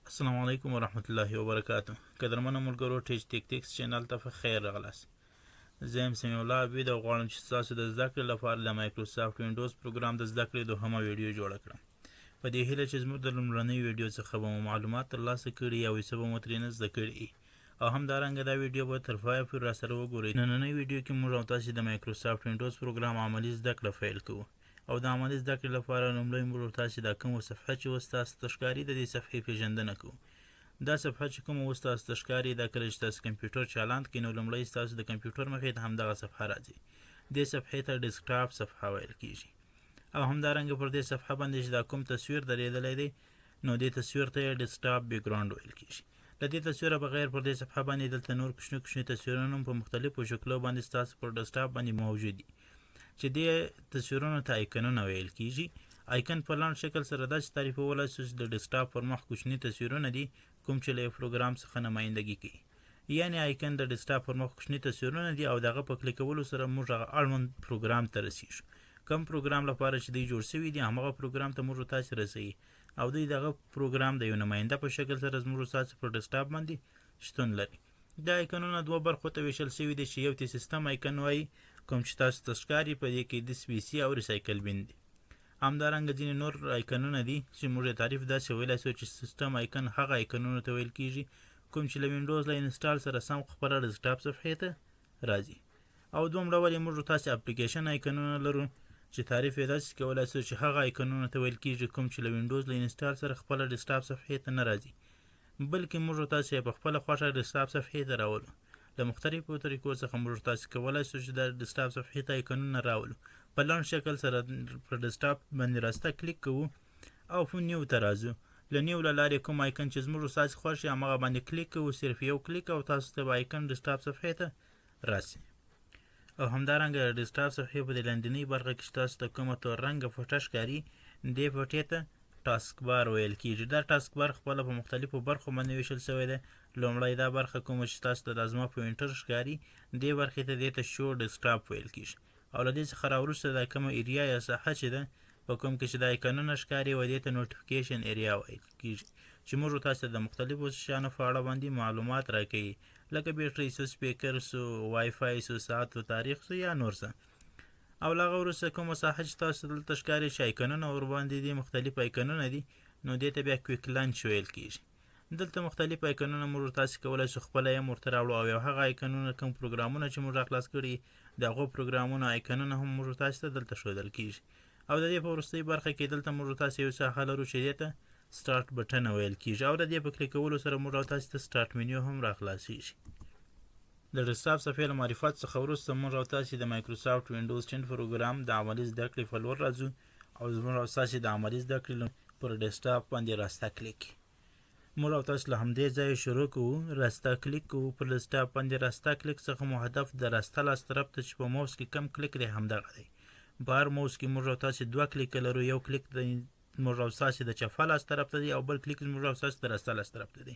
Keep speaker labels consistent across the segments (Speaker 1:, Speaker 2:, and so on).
Speaker 1: السلام علیکم ورحمت الله وبرکاته. قدرمنو ملګرو ټیچ ټیکټیکس چینل ته په خیر راغلاست. زه یم سمیع الله عبید او غواړم چې ستاسو د زده کړې لپاره د مایکروسافټ وینډوز پروګرام د زده کړې دوهمه ویډیو جوړه کړم. په دې هیله چې زموږ د لومړنۍ ویډیو څخه به مو معلومات ترلاسه کړي او څه به مو ترېنه زده کړي او همدارنګه دا ویډیو به تر پایه پورې راسره وګورئ. نننۍ ویډیو کې موږ او تاسې د مایکروسافټ وینډوز پروګرام عملي زده کړه پیل کوو او د عملي زده کړې لپاره لومړی موږ تاسې دا کومه صفحه چې اوس تاسو ته ښکاري د دې صفحې پیژندنه کوو. دا صفحه چې کومه اوس تاسو ته ښکاري دا کله چې تاسو کمپیوټر چالان کړئ نو لومړی ستاسو د کمپیوټر مخې ته همدغه صفحه راځي. دې صفحې ته ډیسکټاپ صفحه ویل کیږي او همدارنګه پر دې صفحه باندې چې دا کوم تصویر درېدلی دی نو دې تصویر ته یې ډیسکټاپ بیکګراونډ ویل کیږي. له دې تصویره بغیر پر دې صفحه باندې دلته نور کوچني کوچني تصویرونه هم په مختلفو شکلو باندې ستاسو پر ډیسکټاپ باندې موجود دي چې دې تصویرونو ته آیکنونه ویل کیږي. آیکن په لاندې شکل سره داسې تعریفولی شو چې د ډیسکټاپ پر مخ کوچني تصویرونه دي کوم چې له یو پروګرام څخه نمایندګي کوي. یعنې آیکن د ډیسکټاپ پر مخ کوچني تصویرونه دي او د هغه په کلیکولو سره موږ هغه اړوند پروګرام ته رسیږو. کوم پروګرام لپاره چې دوی جوړ شوي دي همغه پروګرام ته موږ تاسې رسوي او دوی دغه پروګرام د یو نماینده په شکل سره زموږ تاسې پر ډیسکټاپ باندې شتون لري. دا آیکنونه دوه برخو ته ویشل شوي دي چې یو ته سیستم آیکن وایي کوم چې تاسو ته ښکاري په دې کې د سپیسي او ریسایکل بین دي. همدارنګه ځینې نور آیکنونه دي چې موږ یې تعریف داسې ویلی شو چې سیستم آیکن هغه آیکنونو ته ویل کیږي کوم چې له وینډوز له انسټال سره سم خپله ډیسکټاپ صفحې ته راځي. او دوم ډول یې موږ تاسې اپلیکیشن آیکنونه لرو چې تعریف یې داسې کولی شو چې هغه آیکنونو ته ویل کیږي کوم چې له وینډوز له انسټال سره خپله ډیسکټاپ صفحې ته نه راځي بلکې موږ تاسې یې په خپله خوښه ډیسکټاپ صفحې ته راولو. له مختلفو طریقو څخه موږ تاسې کولی شو چې دا ډیسکټاپ صفحې ته آیکنونه راولو. په لنډ شکل سره پر ډیسکټاپ باندې راسته کلیک کوو او په نیو ته راځو. له نیو له لارې کوم آیکن چې زموږ ستاسې خوښ وي همغه باندې کلیک کوو. صرف یو کلیک او تاسو ته به آیکن ډیسکټاپ صفحې ته راسي. او همدارنګه د ډیسکټاپ صفحې په دې لاندنۍ برخه کې چې تاسو ته کومه تور رنګه پټه ښکاري دې پټې ته ټاسک بار ویل کیږي. دا ټاسک بار خپله په مختلفو برخو باندې ویشل شوی دی. لومړی دا برخه کومه چې تاسو ته د زما پوینټر ښکاري دې برخې ته دې ته شو ډیسکټاپ ویل کیږي او له دې څخه راوروسته دا کومه ایریا یا ساحه چې ده په کوم کې چې د آیکنونه ښکاري و دې ته نوټیفیکیشن ایریا ویل کیږي چې موږ تاسو ته د مختلفو شیانو په اړه باندې معلومات راکوي لکه بیټرۍ سو سپیکر سو وای فای سو ساعت و تاریخ سو یا نور څه. او له هغه وروسته کومه ساحه چې تاسو دلته ښکاري چې آیکنونه ورباندې دي مختلف آیکنونه دي نو دې ته بیا کویک لانچ ویل کیږي. دلته مختلف آیکنونه موږ تاسې کولی شو خپله یې ورته راوړو او یو هغه آیکنونه کوم پروګرامونه چې موږ راخلاص کړي د هغو پروګرامونو آیکنونه هم موږ تاسې ته دلته ښودل کیږي. او د دې په وروستۍ برخه کې دلته موږ تاسې یو ساحه لرو چې دې ته سټارټ بټن ویل کیږي او د دې په کلیکولو سره موږ تاسې ته سټارټ منیو هم راخلاصیږي. د ډیسکټاپ صفحې له معرفت څخه وروسته موږ تاسې د مایکروسافټ وینډوز 10 پروګرام د عملي زده کړې په لور راځو او موږ تاسې د عملي زده کړې پر ډیسکټاپ باندې راسته کلیک موږ تاسو له همدې ځایه شروع کوو. راسته کلیک کوو پر ډیسکټاپ باندې. راسته کلیک څخه مو هدف د راسته لاس طرف ته چې په موس کې کم کلیک دی همدغه دی. په هر موس کې موږ تاسې دوه کلیکه لرو. یو کلیک د موږ تاسې د چپه لاس طرف ته دی او بل کلیک موږ تاسې د راسته لاس طرف ته دی.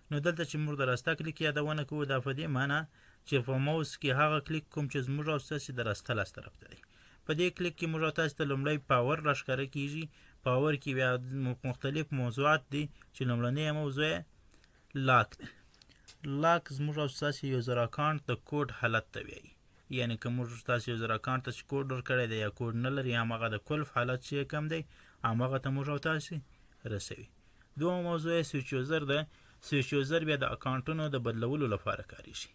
Speaker 1: نو دلته چې موږ د راسته کلیک یادونه کوو دا په دې معنی چې په موس کې هغه کلیک کوم چې زموږ تاسې د راسته لاس طرف ته دی. په دې کلیک کې موږ تاسې ته لومړی پاور راښکاره کیږي. پاور کې بیا مختلف موضوعات دي چې لومړنی موضوع لاک ده. لاک زموږ تاسې یوزر اکاونټ د کوډ حالت ته وایي. یعنې که موږ تاسې یوزر اکاونټ ته چې کوډ ورکړی دی یا کوډ نه لري همغه د کلف حالت چې کم دی همغه ته موږ تاسې رسوي. دوم موضوع سویچ یوزر ده. سویچ یوزر بیا د اکاونټونو د بدلولو لپاره کاریږي.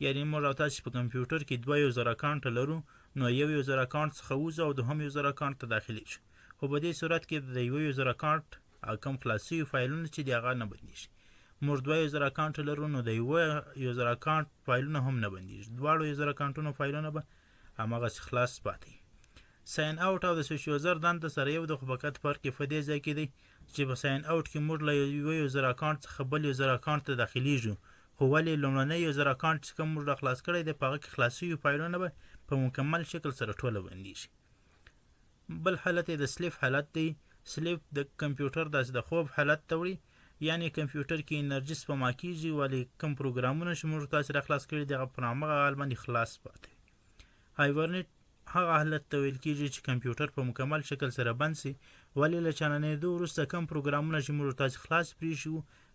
Speaker 1: یعنې موږ تاسې په کمپیوټر کې دوه یوزر اکاونټ لرو نو یو یوزر اکاونټ څخه وځو او دوهم یوزر اکاونټ ته داخلیږو. خو په دې صورت کې د یوه یوزر اکاونټ کوم خلاص شوي فایلونه چې دي هغه نه بندېږي. موږ دوه یوزر اکاونټ لرو نو د یوه یوزر اکاونټ فایلونه هم نه بندېږي. دواړو یوزر اکاونټونو فایلونه به هماغسې خلاص پاتې. ساین اوټ او د سویچ یوزر دنده سره یو د خو فقط فرق یې په دې ځای کې دی چې په ساین اوټ کې موږ له یوه یوزر اکاونټ څخه بل یوزر اکاونټ ته داخلیږو خو ولې لومړنی یوزر اکاونټ چې کوم موږ راخلاص کړی دی په هغه کې خلاص شوي فایلونه به په مکمل شکل سره ټوله بندېږي. بل حالت یې د سلیپ حالت دی. سلیپ د کمپیوټر داسې د خوب حالت ته وړي یعنې کمپیوټر کې انرژي سپما کیږي ولې کوم پروګرامونه چې موږ تاسې راخلاص کړي دي هغه په همغه حال باندې خلاص پاتې. هایبرنیټ هغه حالت ته ویل کیږي چې کمپیوټر په مکمل شکل سره بند سي ولې له چالانېدو وروسته کوم پروګرامونه چې موږ تاسې خلاص پرېښي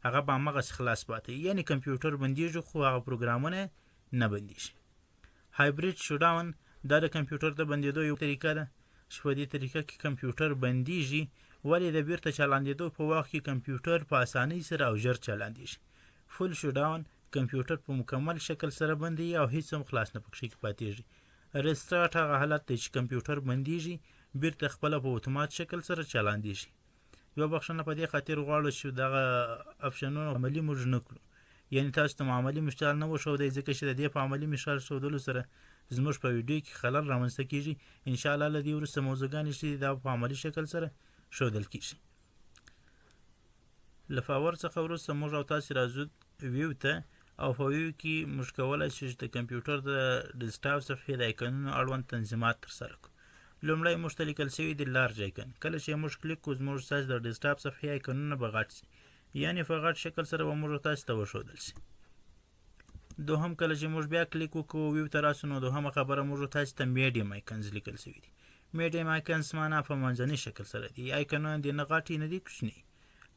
Speaker 1: هغه به همغسې خلاص پاتې یعنې کمپیوټر بندېږي خو هغه پروګرامونه نه بندېږي. هایبرید شوډاون دا د کمپیوټر د بندېدو یو طریقه ده چې په دې طریقه کې کمپیوټر بندېږي ولې د بیرته چلاندېدو په وخت کې کمپیوټر په اسانۍ سره او ژر چلاندېږي. فول شوډاون کمپیوټر په مکمل شکل سره بندوي او هیڅ هم خلاص نه پکښې کې پاتېږي. ریسټارټ هغه حالت دی چې کمپیوټر بندېږي بیرته خپله په اتومات شکل سره چلاندېږي. یوه بخښنه په دې خاطر غواړو چې دغه اپشنونه عملي موږ نه کړو یعنې تاسو ته عملي مثال نه وښودی ځکه چې د دې په عملي مثال ښودلو سره زموږ په ویډیو کې خلل رامنځته کېږي. انشاءالله له دې وروسته موضوعګانې چې دا په عملي شکل سره ښودل کېږي. له پاور څخه وروسته موږ او تاسې راځو ویو ته او په ویو کې موږ کولی شو چې د کمپیوټر د ډیسکټاپ صفحې د ایکنونو اړوند تنظیمات ترسره کړو. لومړی موږ ته لیکل شوي د لارج ایکن کله چې موږ کلیک کړو زموږ ستاسې د ډیسکټاپ صفحې ایکنونه به غټ شي یعنې په غټ شکل سره به موږ تاسې ته وښودل شي. دوهم کله چې موږ بیا کلیک وکړو ویو ته راسو نو دوهمه خبره موږ تاسې ته میډیم ایکنز لیکل شوي دي. میډیم ایکنز معنا په منځني شکل سره دي ایکنونه دي نه غټ نه دي کوچني.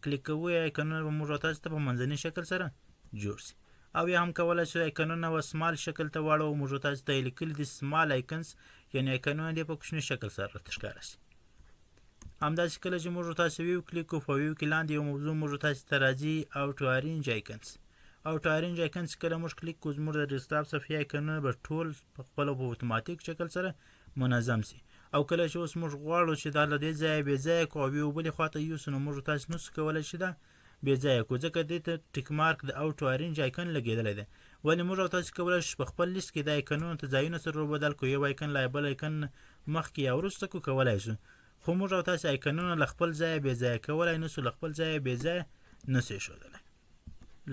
Speaker 1: کلیک کوو ایکنونه به موږ تاسې ته په منځني شکل سره جوړ شي او یا هم کولی شو ایکنونه په سمال شکل ته واړو موږ تاسې ته یې لیکلي دي سمال ایکنز یعنې ایکنونه دې په کوچني شکل سره راته ښکاره شي. همداسې کله چې موږ تاسې ویو کلیک کړو په ویو کې لاندې یو موضوع موږ تاسې ته راځي اوټو ارینج ایکنز. اوټو ارینج ایکنز کله موږ کلیک کړو زموږ د ډیسکټاپ صفحې ایکنونه به ټول په خپله په اتوماتیک شکل سره منظم شي او کله چې اوس موږ غواړو چې دا له دې ځایه بې ځایه کړو او یو بلې خواته یوسو نو موږ تاسې نسو کولی چې دا بې ځایه کړو ځکه دې ته ټیک مارک د اوټو ارینج ایکن لګېدلی دی ولې موږ او تاسې کولی شو په خپل لیست کې د ایکنونو ته ځایونه سره وبدل کړو یو ایکن له بل ایکن مخکې یا وروسته کړو کولی شو خو موږ او تاسې ایکنونه له خپل ځایه بې ځایه کولی نسو له خپل ځایه بې ځایه نسو ایښودلی.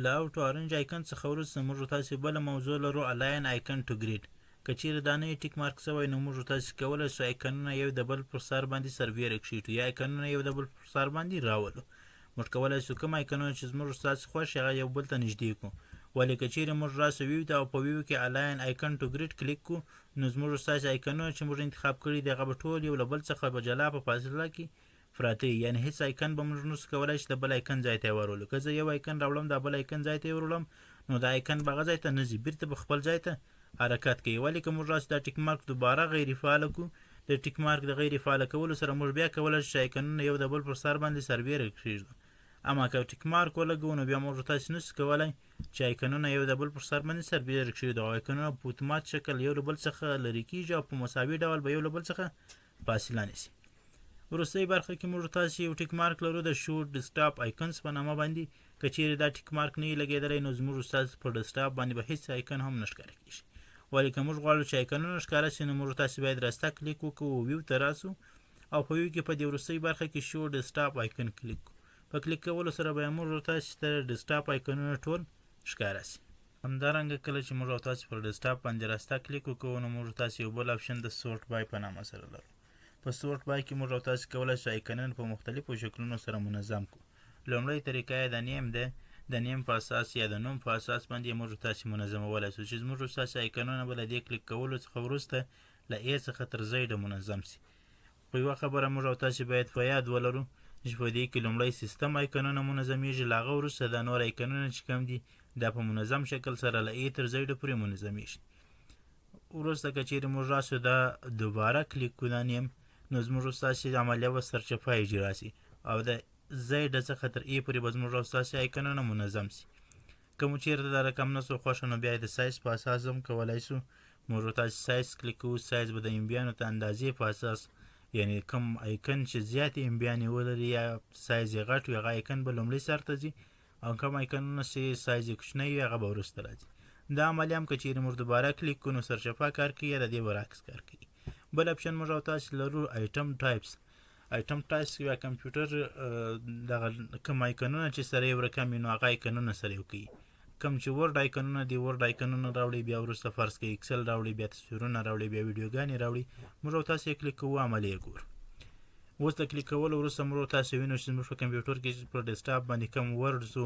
Speaker 1: له اوټو ارینج ایکن څخه وروسته موږ تاسې بله موضوع لرو الاین ایکن ټو ګریډ. که چیرې دا نه ټیک مارک شوی نو موږ تاسې کولی شو ایکنونه یو د بل پر سر باندې سرویره کښېږدو یا ایکنونه یو د بل پر سر باندې راولو. موږ کولی شو کوم ایکنونه چې زموږ ستاسې خوښ هغه یو بل ته نږدې کړو ولې که چیرې موږ راسو ویو ته او په ویو کې الاین ایکن ټو ګریډ کلیک کړو نو زموږ ستاسې ایکنونه چې موږ انتخاب کړي دي هغه به ټول یو له بل څخه په جلا په فاصله کې پراته وي یعنې هېڅ ایکن به موږ نسو کولی چې د بل ایکن ځای ته یې ورولو. که زه یو ایکن راوړم دا بل ایکن ځای ته یې ورولم نو دا ایکن به هغه ځای ته نه ځي بیرته به خپل ځای ته حرکت کوي. ولې که موږ راسو دا ټیک مارک دوباره غیر فعاله کړو د ټیک مارک د غیر فعاله کولو سره موږ بیا کولی شو چې ایکنونه یو د بل پر سر باندې سربیره کښېږدو اما که ټیک مارک ولګوو نو بیا موږ تاسې نسو کولی چې ایکنونه یو د بل پر سر باندې سربیره کښېږدو او ایکنونه په اتومات شکل یو له بل څخه لرې کېږي او په مساوي ډول به یو له بل څخه فاصله نیسي. وروستۍ برخه کې موږ تاسې یو ټیک مارک لرو د شو ډیسکټاپ ایکنز په نامه باندې. که چیرې دا ټیک مارک نه وي لګېدلی نو زموږ ستاسې په ډیسکټاپ باندې به هېڅ ایکن هم نه ښکاره کېږي ولې که موږ غواړو چې ایکنونه ښکاره شي نو موږ تاسې باید راسته کلیک وکړو ویو ته راسو او په ویو کې په دې وروستۍ برخه کې شو ډیسکټاپ ایکن کلیک کړو. په کلیک کولو سره به موږ تاسې ته ډیسکټاپ ایکنونه ټول ښکاره شي. همدارنګه کله چې موږ تاسې پر ډیسکټاپ باندې راسته کلیک وکړو نو موږ تاسې یو بل اپشن د سورټ بای په نامه سره لرو. په سورټ بای کې موږ تاسې کولی شو ایکنونه په مختلفو شکلونو سره منظم کړو. لومړی طریقه یې د نیم ده د نیم په اساس یا د نوم په اساس باندې موږ تاسې منظمولی شو چې زموږ ستاسې ایکنونه به له دې کلیک کولو څخه وروسته له ای څخه تر زیډه منظم شي. خو یوه خبره موږ او تاسې باید په یاد ولرو چې په دې کې لومړی سیستم ایکنونه منظمیږي له هغه وروسته دا نور ایکنونه چې کوم دي دا په منظم شکل سره له ای تر زیډه پورې منظمیږي. وروسته که چیرې موږ راسو دا دوباره کلیک کړو دا نیم نو زموږ ستاسې عملیه به سرچپه اجرا شي او د زیډه څخه تر ای پورې به زموږ ستاسې ایکنونه منظم شي. که مو چیرته دا رقم نه سو خوښه نو بیا یې د سایز په اساس هم کولی شو موږ تاسې سایز کلیک کوو. سایز به د امبیانو ته اندازې په اساس یعنې کوم ایکن چې زیاتې امبیانې ولري یا سایز یې غټ وي هغه ایکن به لومړي سر ته ځي او کوم ایکنونه چې سایز یې کوچنی وي هغه به وروسته راځي. دا عملیه هم که چیرې موږ دوباره کلیک کړو نو سرچپه کار کوي یا د دې برعکس کار کوي. بل اپشن موږ او تاسې لرو ایټم ټایپس. ایټم ټایپس یا کمپیوټر دغه کوم ایکنونه چې سره یو رقم وي نو هغه ایکنونه سره یو کوي. کوم چې ورډ ایکنونه دي ورډ ایکنونه راوړي بیا وروسته فرض کوي اکسل راوړي بیا تصویرونه راوړي بیا ویډیوګانې راوړي موږ او تاسې یې کلیک کوو عملیه یې ګورو. اوس د کلیک کولو وروسته موږ تاسې وینو چې زموږ په کمپیوټر کې پر ډیسکټاپ باندې کوم ورډز و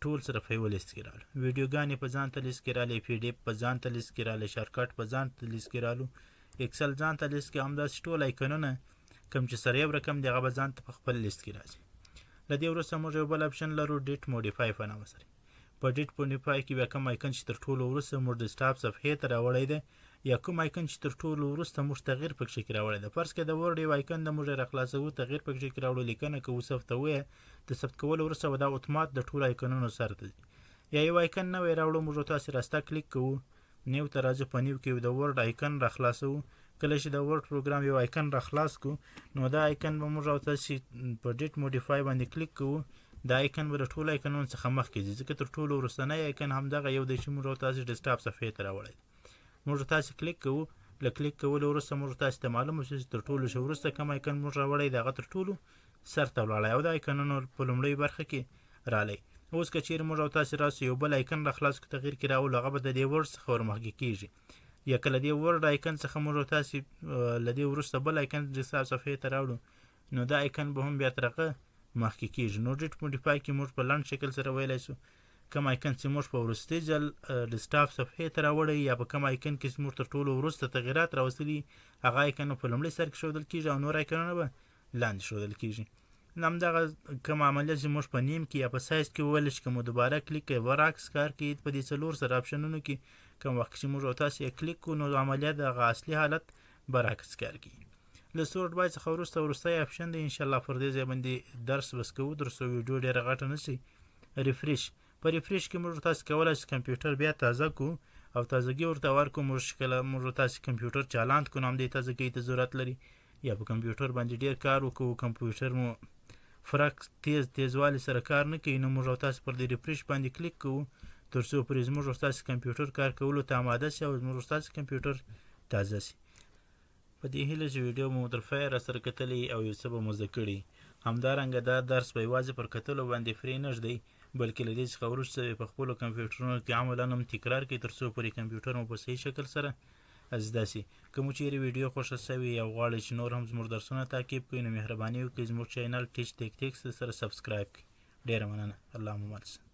Speaker 1: ټول سره په یوه لیست کې راغلو. ویډیوګانې په ځان ته لیست کې راغلې پی ډي اف په ځان ته لیست کې راغلی شارټکټ په ځان ته لیست کې راغلو اکسل ځان ته لیست کې همداسې ټول ایکنونه کوم چې سره یو رقم دی هغه به ځان ته په خپل لیست کې راځي. د له دې وروسته موږ یو بل اپشن لرو ډیټ موډیفای په نامه سره. په ډیټ موډیفای کې بیا کوم آیکن چې تر ټولو وروسته موږ ډیسکټاپ صفحې ته راوړی دی یا کوم آیکن چې تر ټولو وروسته موږ تغییر پکې کې راوړی دی. فرض کړه د ورډ یو آیکن د موږ راخلاصوو تغییر پکې کې راوړو لیکنه کوو ثبتوو د ثبت کولو وروسته به دا اتومات د ټولو آیکنونو سره ته ځي. یا یو آیکن نوی راوړو موږ تاسې راسته کلیک کوو نیو ته راځو په نیو کې د ورډ آیکن راخلاصوو. کله چې د ورډ پروګرام یو آیکن راخلاص کو نو دا آیکن به موږ تاسې په ډیټ موډیفای باندې کلیک کوو دا آیکن به د ټولو آیکنونو څخه مخکې ځي ځکه تر ټولو وروستنی آیکن همدغه یو دی چې موږ تاسې ډیسکټاپ صفحې ته راوړی. موږ تاسې کلیک کوو له کلیک کولو وروسته موږ تاسې ته معلومه شي چې تر ټولو ښه وروسته کوم آیکن موږ راوړی د هغه تر ټولو سر ته ولاړی او د آیکنونو په لومړۍ برخه کې رالی. اوس که چیرې موږ او تاسې راسو یو بل آیکن راخلاص کړو تغییر کې راولو هغه به د دې ورډ څخه ورمخکې کېږي. یا کله دې ورډ آیکن څخه موږ او تاسې له دې وروسته بل آیکن ډیسکټاپ صفحې ته راوړو نو دا آیکن به هم بیا تر هغه مخکې کېږي. نو ډیټ موډیفای کې موږ په لنډ شکل سره ویلی شو کوم آیکن چې موږ په وروستي ځل ډیسکټاپ صفحې ته راوړی یا په کوم آیکن کې چې موږ تر ټولو وروسته تغییرات راوستلي هغه آیکن په لومړي سر کې ښودل کېږي او نور آیکنونه به لاندې ښودل کېږي. همدغه کوم عملیات چې موږ په نیم کې یا په سایز کې وویل چې که مو دوباره کلیک کوي برعکس کار کوي په دې څلور سره آپشنونو کې کوم وخت چې موږ او تاسې کلیک کوو نو عملیات د هغه اصلي حالت برعکس کار کوي. له سورټ بای څخه وروستی آپشن دی انشاءالله پر دې ځای باندې درس بس کوو تر څو ویډیو ډېره غټه نه شي. ریفریش په ریفریش کې موږ تاسې کولی شو کمپیوټر بیا تازه کړو او تازګي ورته ورکړو. موږ کله موږ تاسې کمپیوټر چالان کړو نو همدې تازګۍ ته ضرورت لري یا په کمپیوټر باندې ډېر کار وکړو کمپیوټر مو فرق تیزوالي سره کار نه کوي نو موږ او تاسې پر دې ریفریش باندې کلیک کوو تر څو پرې زموږ او تاسې کمپیوټر کار کولو ته آماده شي او زموږ او تاسې کمپیوټر تازه شي. په دې هیله چې ویډیو مو تر پایه راسره کتلی او یو څه به مو زده کړي. همدارنګه دا درس به یوازې پر کتلو باندې فري نه ږدئ بلکې له دې څخه وروسته په خپلو کمپیوټرونو کې عملاً هم تکرار کړئ تر څو پرې کمپیوټر مو په صحیح شکل سره زده شي. که مو چیرې ویډیو خوښه شوې او غواړئ چې نور هم زموږ درسونه تعقیب کړئ نو مهرباني وکړئ زموږ چینل ټیچ ټیک ټیکس سره سبسکرایب کړئ. ډېره مننه. الله مو مل شه.